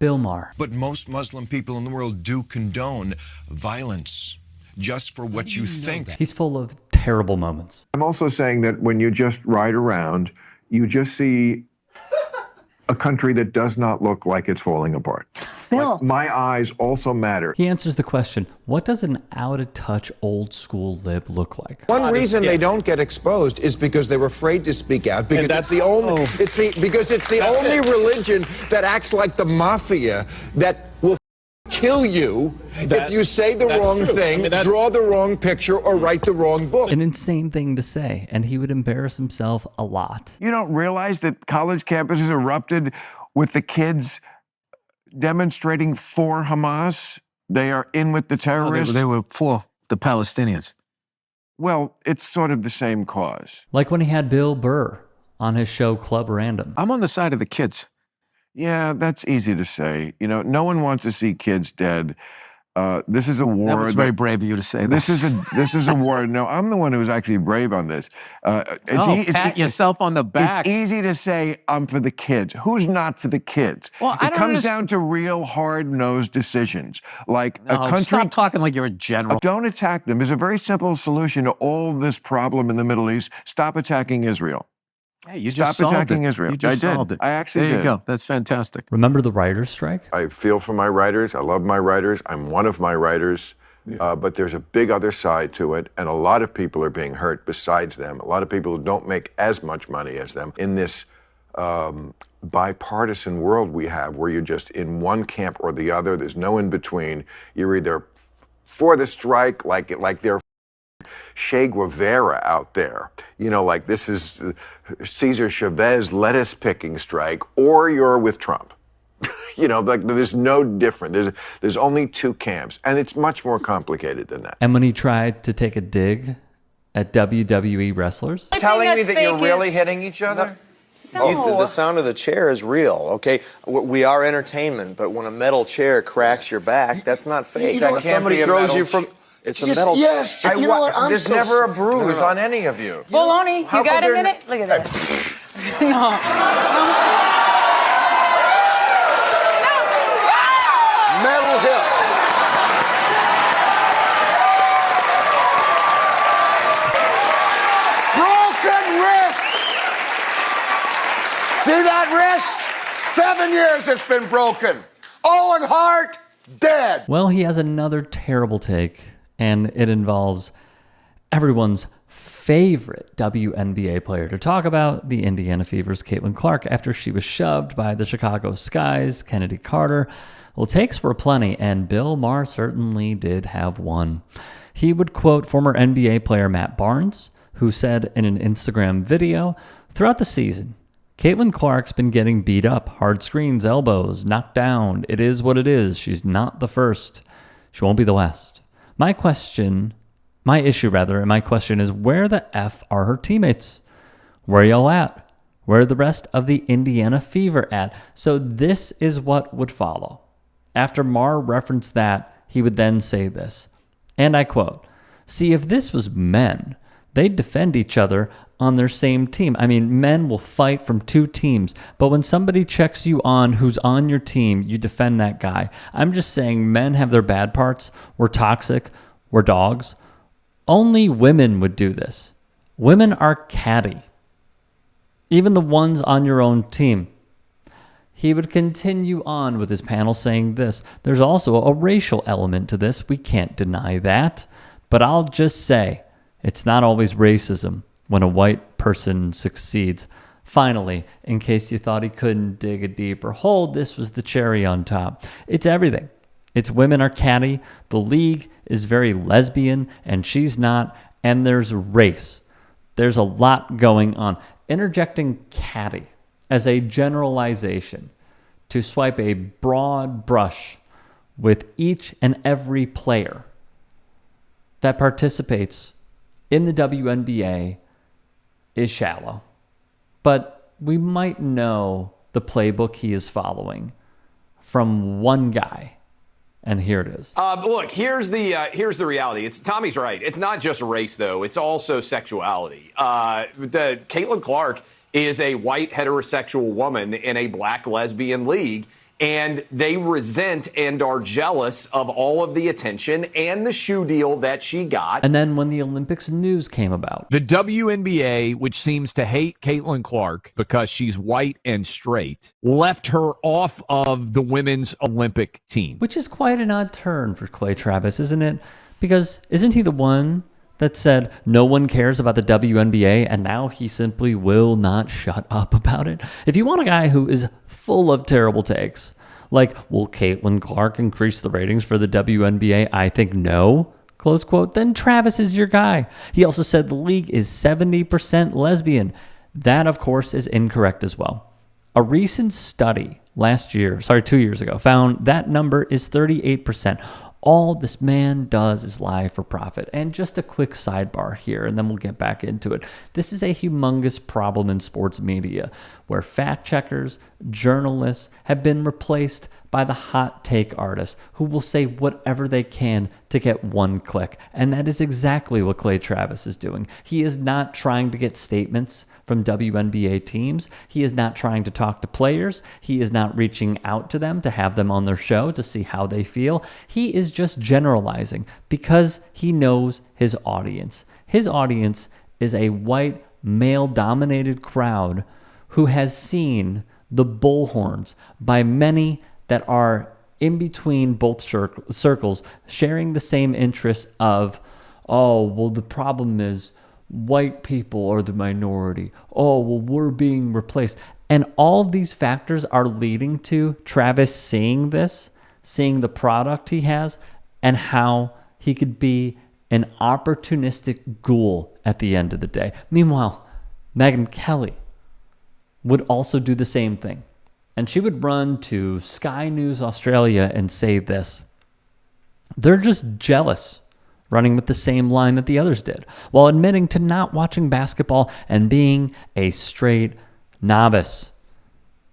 Bill Maher. But most Muslim people in the world do condone violence just for what you think. He's full of terrible moments. I'm also saying that when you just ride around, you just see a country that does not look like it's falling apart. Bill. Like, my eyes also matter. He answers the question, what does an out-of-touch old-school lib look like? One reason they don't get exposed is because they're afraid to speak out, because it's the only religion that acts like the mafia that will kill you if you say the wrong thing, draw the wrong picture, or write the wrong book. An insane thing to say, and he would embarrass himself a lot. You don't realize that college campuses erupted with the kids demonstrating for Hamas? They are in with the terrorists. They were for the Palestinians. Well, it's sort of the same cause. Like when he had Bill Burr on his show Club Random. I'm on the side of the kids. Yeah, that's easy to say. You know, no one wants to see kids dead. This is a war. That was very brave of you to say that. This is a war. No, I'm the one who's actually brave on this. Pat yourself on the back. It's easy to say I'm for the kids. Who's not for the kids? Well, it comes down to real hard-nosed decisions. Like a country. Stop talking like you're a general. Don't attack them. There's a very simple solution to all this problem in the Middle East. Stop attacking Israel. Hey, you Stop just solved attacking it. Israel. You just solved it. I actually did. There you go. That's fantastic. Remember the writer's strike? I feel for my writers. I love my writers. I'm one of my writers. But there's a big other side to it, and a lot of people are being hurt besides them. A lot of people who don't make as much money as them in this bipartisan world we have, where you're just in one camp or the other. There's no in between. You're either for the strike, like they're Che Guevara out there, you know, like this is Cesar Chavez lettuce picking strike, or you're with Trump. You know, like there's no different. There's only two camps, and it's much more complicated than that. And when he tried to take a dig at WWE wrestlers, Telling me that you're really hitting each other? No. The sound of the chair is real, okay? We are entertainment, but when a metal chair cracks your back, that's not fake. When somebody throws you from... It's a metal... Yes, you know what? I'm there's so never a bruise on any of you. Bologna, How you got could a there minute? Look at this. No. Metal hip. Broken wrist. See that wrist? 7 years it's been broken. Owen Hart, dead. well, he has another terrible take, and it involves everyone's favorite WNBA player to talk about, the Indiana Fever's Caitlin Clark, after she was shoved by the Chicago Sky's Kennedy Carter. Well, takes were plenty, and Bill Maher certainly did have one. He would quote former NBA player Matt Barnes, who said in an Instagram video, throughout the season, Caitlin Clark's been getting beat up, hard screens, elbows, knocked down. It is what it is. She's not the first. She won't be the last. My question is, where the F are her teammates? Where are y'all at? Where are the rest of the Indiana Fever at? So this is what would follow. After Maher referenced that, he would then say this, and I quote, "See, if this was men, they'd defend each other on their same team. I mean, men will fight from two teams, but when somebody checks you on who's on your team, you defend that guy. I'm just saying men have their bad parts. We're toxic. We're dogs. Only women would do this. Women are catty. Even the ones on your own team." He would continue on with his panel saying this, "There's also a racial element to this. We can't deny that. But I'll just say, it's not always racism when a white person succeeds." Finally, in case you thought he couldn't dig a deeper hole, this was the cherry on top. It's everything. It's women are catty, the league is very lesbian, and she's not, and there's race. There's a lot going on. Interjecting catty as a generalization to swipe a broad brush with each and every player that participates in the WNBA is shallow. But we might know the playbook he is following from one guy. And here it is. Look, here's the reality. Tommy's right. It's not just race, though. It's also sexuality. Caitlin Clark is a white heterosexual woman in a black lesbian league, and they resent and are jealous of all of the attention and the shoe deal that she got. And then when the Olympics news came about, the WNBA, which seems to hate Caitlin Clark because she's white and straight, left her off of the women's Olympic team. which is quite an odd turn for Clay Travis, isn't it? Because isn't he the one that said no one cares about the WNBA, and now he simply will not shut up about it? If you want a guy who is full of terrible takes, like, will Caitlin Clark increase the ratings for the WNBA? I think no, close quote, then Travis is your guy. He also said the league is 70% lesbian. That, of course, is incorrect as well. A recent study 2 years ago, found that number is 38%. All this man does is lie for profit. And just a quick sidebar here, and then we'll get back into it. This is a humongous problem in sports media, where fact checkers, journalists have been replaced by the hot take artists who will say whatever they can to get one click. And that is exactly what Clay Travis is doing. He is not trying to get statements from WNBA teams. He is not trying to talk to players. He is not reaching out to them to have them on their show to see how they feel. He is just generalizing because he knows his audience. His audience is a white, male-dominated crowd who has seen the bullhorns by many that are in between both circles, sharing the same interests of, oh, well, the problem is white people are the minority. Oh, well, we're being replaced. And all of these factors are leading to Travis seeing this, seeing the product he has, and how he could be an opportunistic ghoul at the end of the day. Meanwhile, Megyn Kelly would also do the same thing. And she would run to Sky News Australia and say this: they're just jealous, running with the same line that the others did, while admitting to not watching basketball and being a straight novice.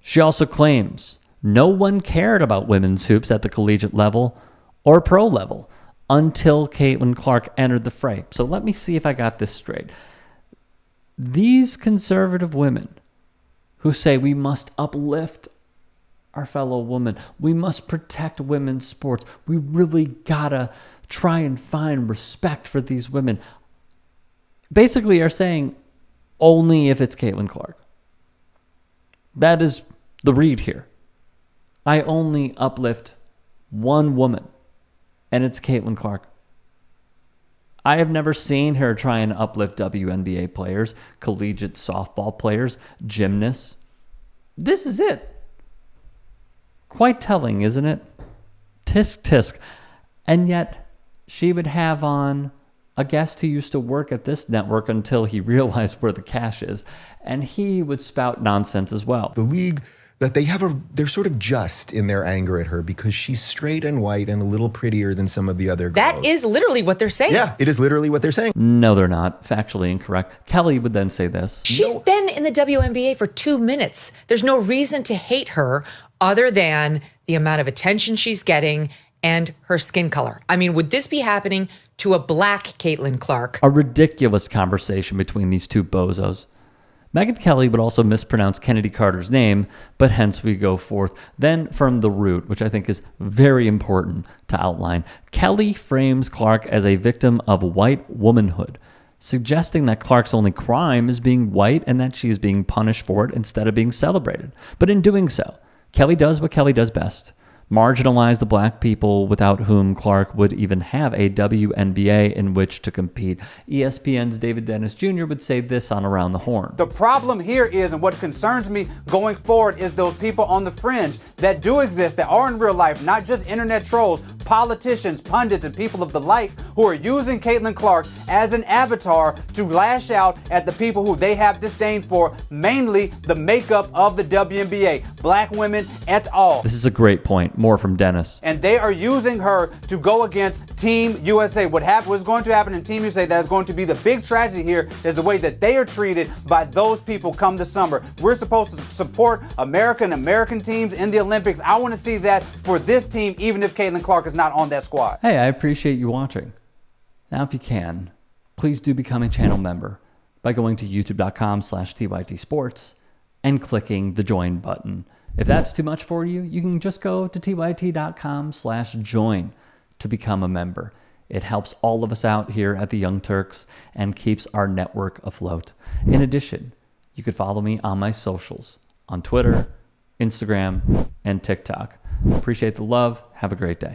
She also claims no one cared about women's hoops at the collegiate level or pro level until Caitlin Clark entered the fray. So let me see if I got this straight. These conservative women who say we must uplift our fellow women, we must protect women's sports, we really gotta try and find respect for these women, basically are saying only if it's Caitlin Clark. That is the read here. I only uplift one woman, and it's Caitlin Clark. I have never seen her try and uplift WNBA players, collegiate softball players, gymnasts. This is it. Quite telling, isn't it? Tisk, tisk. And yet, she would have on a guest who used to work at this network until he realized where the cash is, and he would spout nonsense as well. The league, that they're sort of just in their anger at her because she's straight and white and a little prettier than some of the other girls. That is literally what they're saying. Yeah, it is literally what they're saying. No, they're not. Factually incorrect. Kelly would then say this: She's been in the WNBA for 2 minutes. There's no reason to hate her other than the amount of attention she's getting and her skin color. I mean, would this be happening to a black Caitlin Clark? A ridiculous conversation between these two bozos. Megyn Kelly would also mispronounce Kennedy Carter's name, but hence we go forth. Then from the root, which I think is very important to outline, Kelly frames Clark as a victim of white womanhood, suggesting that Clark's only crime is being white and that she is being punished for it instead of being celebrated. But in doing so, Kelly does what Kelly does best: marginalize the black people without whom Clark would even have a WNBA in which to compete. ESPN's David Dennis Jr. would say this on Around the Horn. The problem here is, and what concerns me going forward, is those people on the fringe that do exist, that are in real life, not just internet trolls, politicians, pundits, and people of the like, who are using Caitlin Clark as an avatar to lash out at the people who they have disdain for, mainly the makeup of the WNBA, black women et al. This is a great point. More from Dennis. And they are using her to go against Team USA. What's going to happen in Team USA, that is going to be the big tragedy here, is the way that they are treated by those people come the summer. We're supposed to support American teams in the Olympics. I want to see that for this team, even if Caitlin Clark is not on that squad. Hey, I appreciate you watching. Now, if you can, please do become a channel member by going to youtube.com/TYT Sports and clicking the join button. If that's too much for you, you can just go to tyt.com/join to become a member. It helps all of us out here at the Young Turks and keeps our network afloat. In addition, you could follow me on my socials on Twitter, Instagram, and TikTok. Appreciate the love. Have a great day.